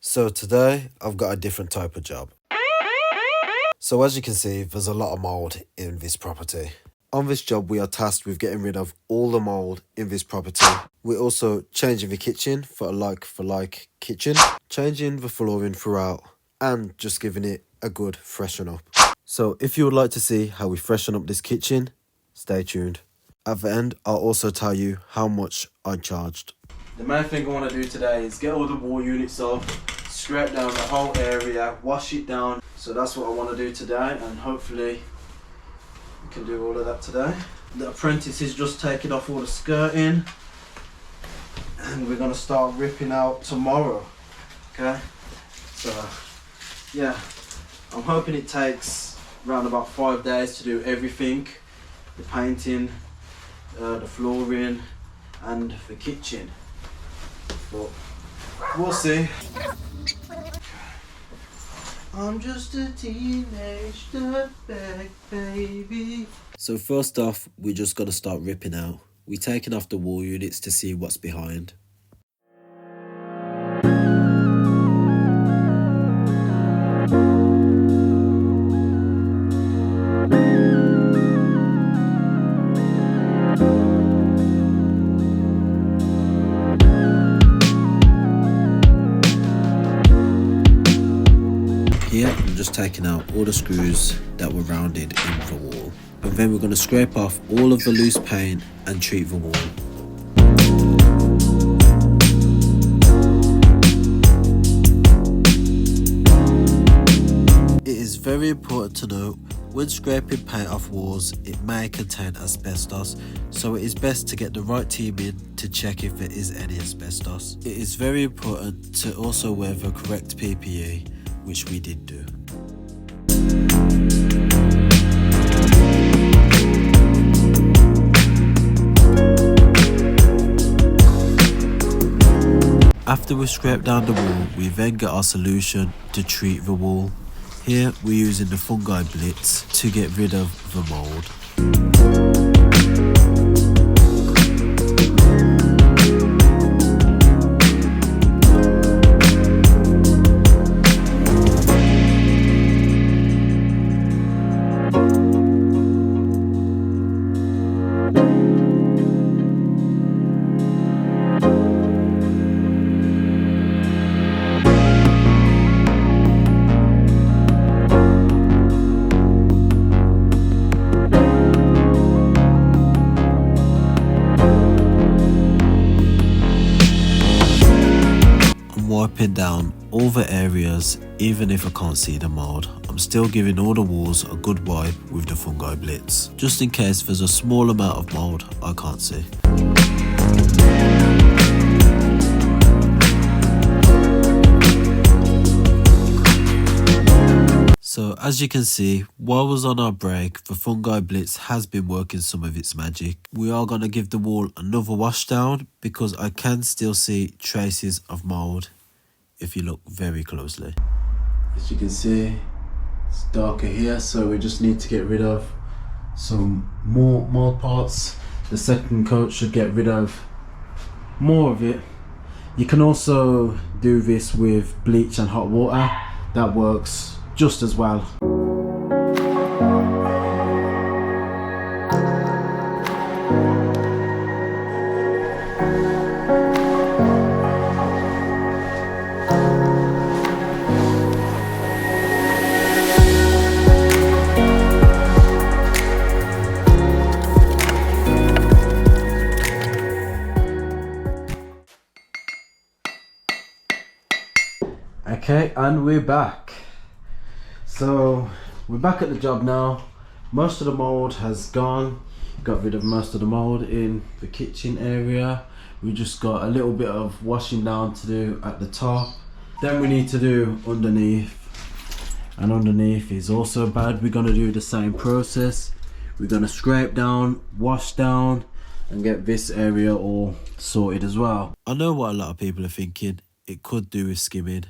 So today I've got a different type of job. So as you can see, there's a lot of mould in this property. On this job we are tasked with getting rid of all the mould in this property. We're also changing the kitchen for a like kitchen, changing the flooring throughout and just giving it a good freshen up. So if you would like to see how we freshen up this kitchen, stay tuned. At the end I'll also tell you how much I charged. The main thing I want to do today is get all the wall units off, scrape down the whole area, wash it down. So that's what I want to do today, and hopefully we can do all of that today. The apprentice is just taking off all the skirting and we're going to start ripping out tomorrow. Okay, so yeah, I'm hoping it takes around about 5 days to do everything. The painting, the flooring and the kitchen. But we'll see. I'm just a teenage dirtbag baby. So first off, we just gotta start ripping out. We're taking off the wall units to see what's behind. Here I'm just taking out all the screws that were rounded in the wall, and then we're going to scrape off all of the loose paint and treat the wall. It is very important to note, when scraping paint off walls it may contain asbestos, so it is best to get the right team in to check if there is any asbestos. It is very important to also wear the correct PPE, which we did do. After we scrape down the wall, we then get our solution to treat the wall. Here we're using the fungi blitz to get rid of the mould. Wiping down all the areas, even if I can't see the mould. I'm still giving all the walls a good wipe with the fungi blitz, just in case there's a small amount of mould I can't see. So as you can see, while I was on our break, the fungi blitz has been working some of its magic. We are going to give the wall another wash down because I can still see traces of mould if you look very closely. As you can see, it's darker here, so we just need to get rid of some more mold parts. The second coat should get rid of more of it. You can also do this with bleach and hot water. That works just as well. Okay, and we're back. So we're back at the job now. Most of the mould has gone. Got rid of most of the mould in the kitchen area. We just got a little bit of washing down to do at the top. Then we need to do underneath, and underneath is also bad. We're going to do the same process. We're going to scrape down, wash down and get this area all sorted as well. I know what a lot of people are thinking. It could do with skimming,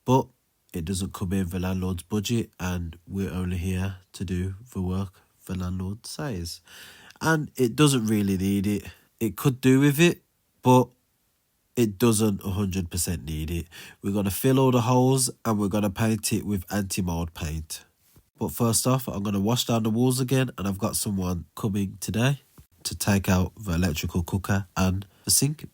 but it doesn't come in the landlord's budget, and we're only here to do the work the landlord says. And it doesn't really need it. It could do with it, but it doesn't 100% need it. We're going to fill all the holes and we're going to paint it with anti-mold paint. But first off, I'm going to wash down the walls again, and I've got someone coming today to take out the electrical cooker and the sink.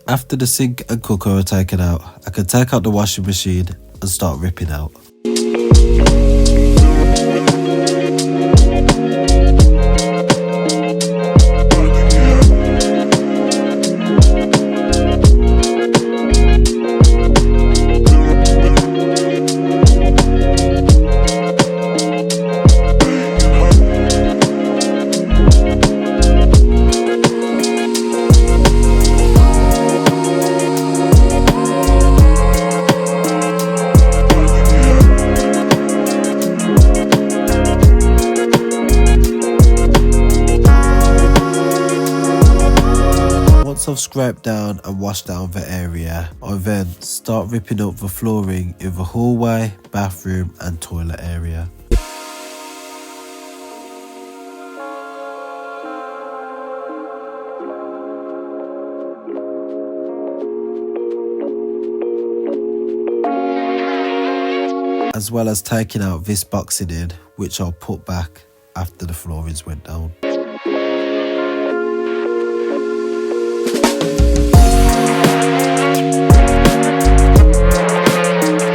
After the sink and cooker are taken out, I can take out the washing machine and start ripping out. Once I've scraped down and washed down the area, I then start ripping up the flooring in the hallway, bathroom and toilet area. As well as taking out this boxing in, which I'll put back after the floorings went down.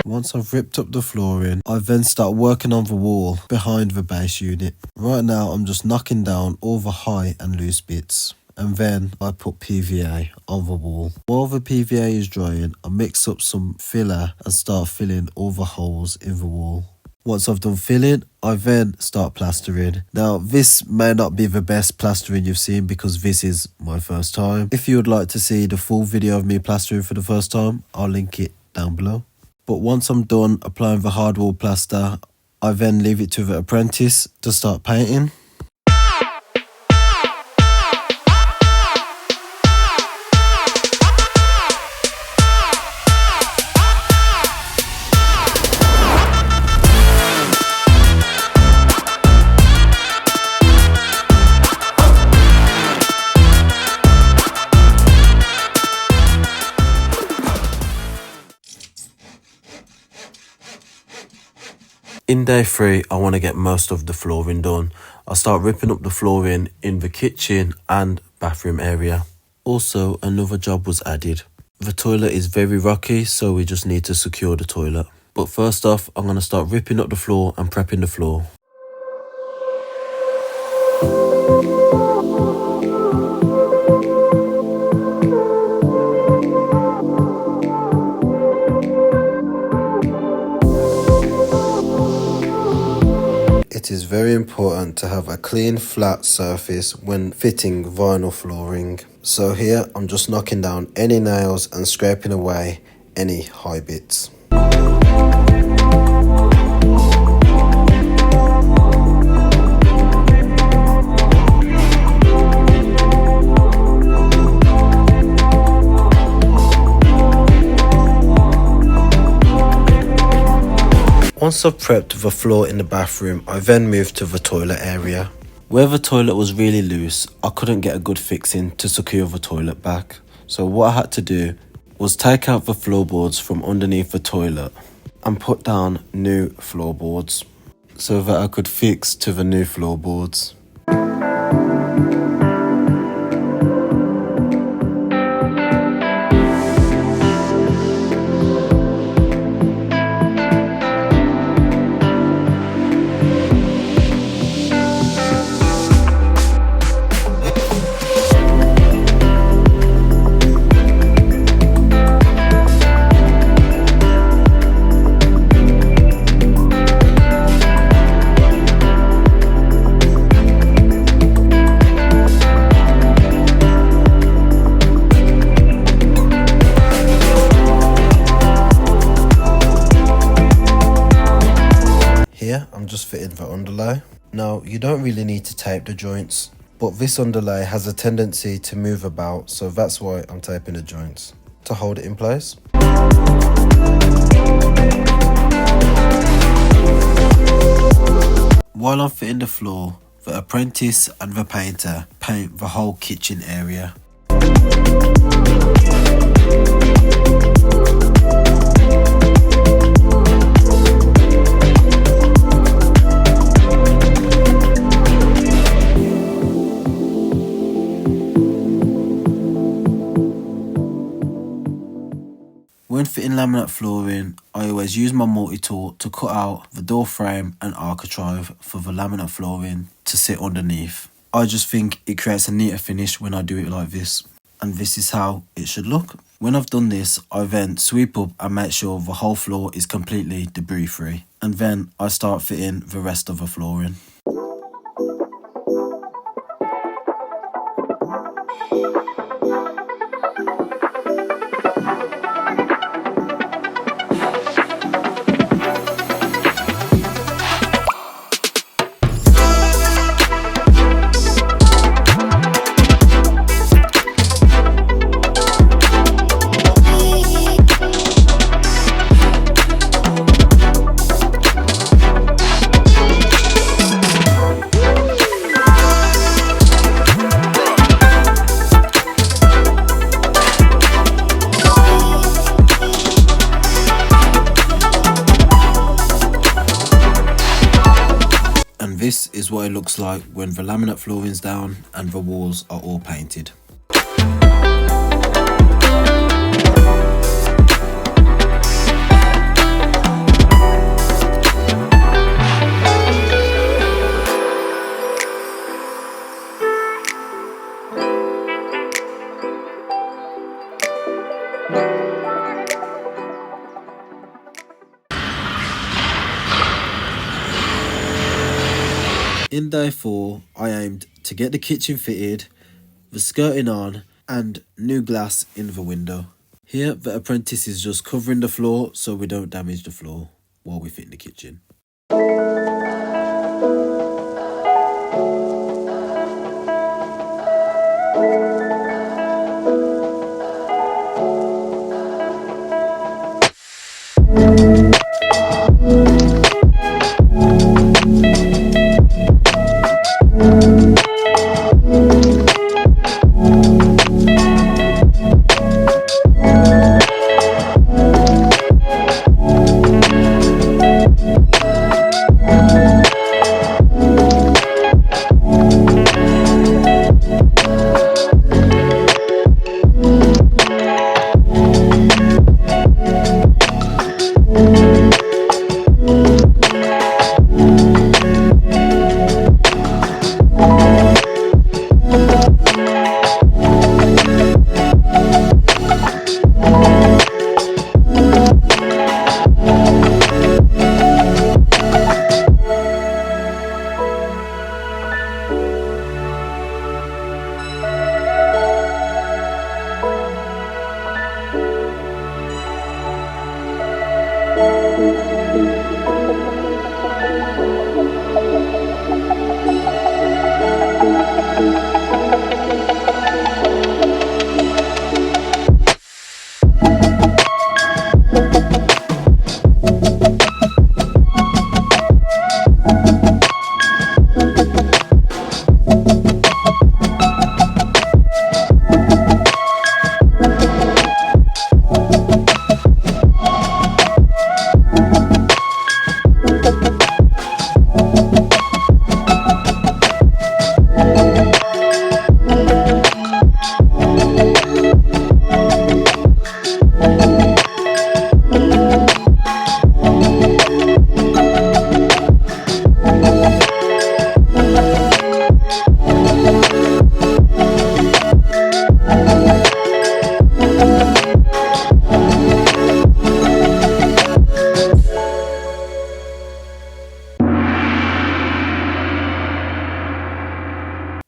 Once I've ripped up the flooring, I then start working on the wall behind the base unit. Right now I'm just knocking down all the high and loose bits, and then I put PVA on the wall. While the PVA is drying, I mix up some filler and start filling all the holes in the wall. Once I've done filling, I then start plastering. Now this may not be the best plastering you've seen because this is my first time. If you would like to see the full video of me plastering for the first time, I'll link it down below. But once I'm done applying the hardwall plaster, I then leave it to the apprentice to start painting. In day 3, I want to get most of the flooring done. I'll start ripping up the flooring in the kitchen and bathroom area. Also, another job was added. The toilet is very rocky, so we just need to secure the toilet. But first off, I'm going to start ripping up the floor and prepping the floor. It is very important to have a clean flat surface when fitting vinyl flooring. So here I'm just knocking down any nails and scraping away any high bits. Once I've prepped the floor in the bathroom, I then moved to the toilet area. Where the toilet was really loose, I couldn't get a good fixing to secure the toilet back. So what I had to do was take out the floorboards from underneath the toilet and put down new floorboards so that I could fix to the new floorboards. here I'm just fitting the underlay. Now you don't really need to tape the joints, but this underlay has a tendency to move about, so that's why I'm taping the joints to hold it in place. While I'm fitting the floor, the apprentice and the painter paint the whole kitchen area. When fitting laminate flooring, I always use my multi-tool to cut out the door frame and architrave for the laminate flooring to sit underneath. I just think it creates a neater finish when I do it like this, and this is how it should look. When I've done this, I then sweep up and make sure the whole floor is completely debris free, and then I start fitting the rest of the flooring. This is what it looks like when the laminate flooring's down and the walls are all painted. In day 4, I aimed to get the kitchen fitted, the skirting on, and new glass in the window. Here, the apprentice is just covering the floor so we don't damage the floor while we fit in the kitchen.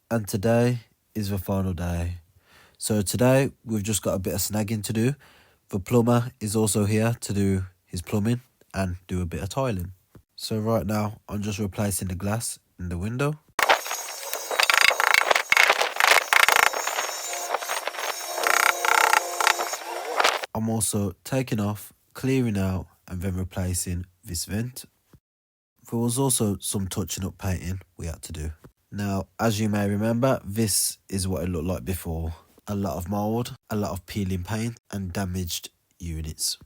And today is the final day. So today we've just got a bit of snagging to do. The plumber is also here to do his plumbing and do a bit of tiling. So right now, I'm just replacing the glass in the window. I'm also taking off, clearing out, and then replacing this vent. There was also some touching up painting we had to do. Now, as you may remember, this is what it looked like before. A lot of mould, a lot of peeling paint, and damaged units.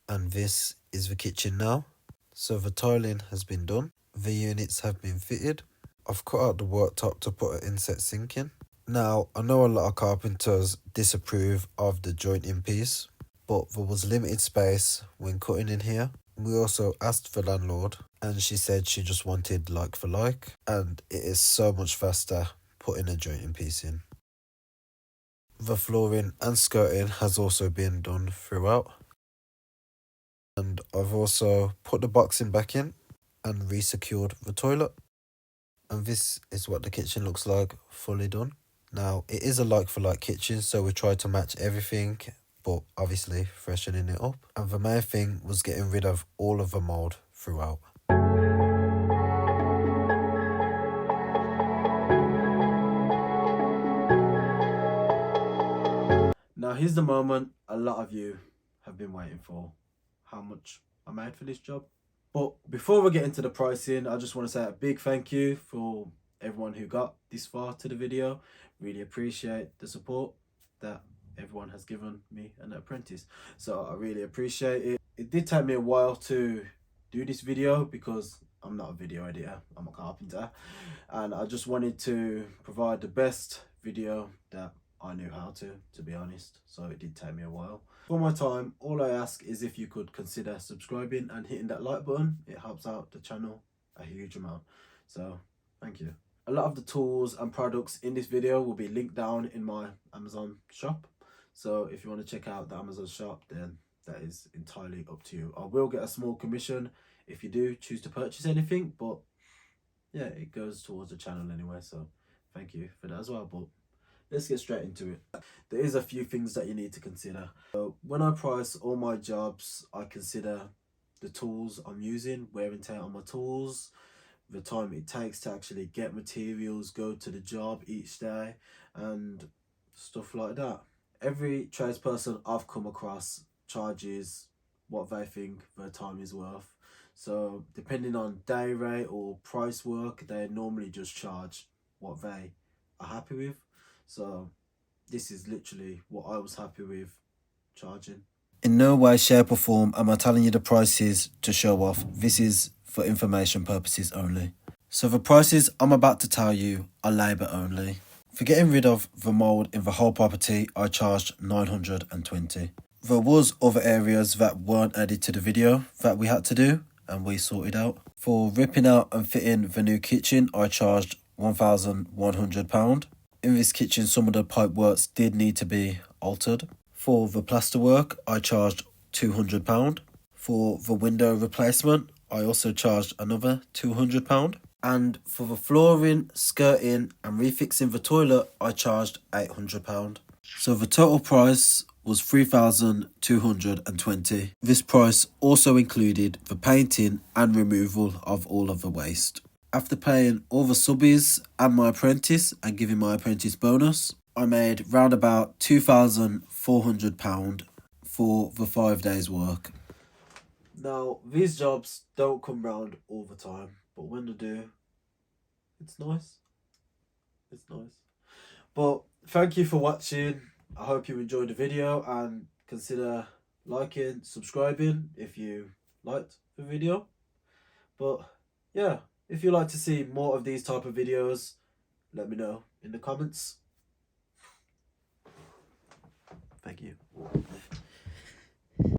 And this is the kitchen now. So the tiling has been done. The units have been fitted. I've cut out the worktop to put an inset sink in. Now, I know a lot of carpenters disapprove of the jointing piece, but there was limited space when cutting in here. We also asked the landlord, and she said she just wanted like for like, and it is so much faster putting a jointing piece in. The flooring and skirting has also been done throughout. And I've also put the boxing back in and re-secured the toilet. And this is what the kitchen looks like fully done. Now, it is a like-for-like kitchen, so we tried to match everything, but obviously freshening it up. And the main thing was getting rid of all of the mould throughout. Now, here's the moment a lot of you have been waiting for. How much I made for this job. But before we get into the pricing, I just want to say a big thank you for everyone who got this far to the video. Really appreciate the support that everyone has given me an apprentice. So I really appreciate it. It did take me a while to do this video because I'm not a video editor, I'm a carpenter. And I just wanted to provide the best video that I knew how to be honest. So it did take me a while. For my time, all I ask is if you could consider subscribing and hitting that like button. It helps out the channel a huge amount. So thank you. A lot of the tools and products in this video will be linked down in my Amazon shop. So if you want to check out the Amazon shop, then that is entirely up to you. I will get a small commission if you do choose to purchase anything, but yeah, it goes towards the channel anyway. So thank you for that as well. But let's get straight into it. There is a few things that you need to consider. So when I price all my jobs, I consider the tools I'm using, wear and tear on my tools, the time it takes to actually get materials, go to the job each day, and stuff like that. Every tradesperson I've come across charges what they think their time is worth. So depending on day rate or price work, they normally just charge what they are happy with. So this is literally what I was happy with charging. In no way, shape or form am I telling you the prices to show off. This is for information purposes only. So the prices I'm about to tell you are labour only. For getting rid of the mould in the whole property, I charged $920. There was other areas that weren't added to the video that we had to do and we sorted out. For ripping out and fitting the new kitchen, I charged £1,100. In this kitchen, some of the pipe works did need to be altered. For the plaster work, I charged £200. For the window replacement, I also charged another £200. And for the flooring, skirting and refixing the toilet, I charged £800. So the total price was $3,220. This price also included the painting and removal of all of the waste. After paying all the subbies and my apprentice and giving my apprentice bonus, I made round about £2,400 for the 5 days work. Now, these jobs don't come round all the time, but when they do, it's nice. It's nice. But thank you for watching. I hope you enjoyed the video and consider liking, subscribing if you liked the video. But yeah, if you'd like to see more of these type of videos, let me know in the comments. Thank you.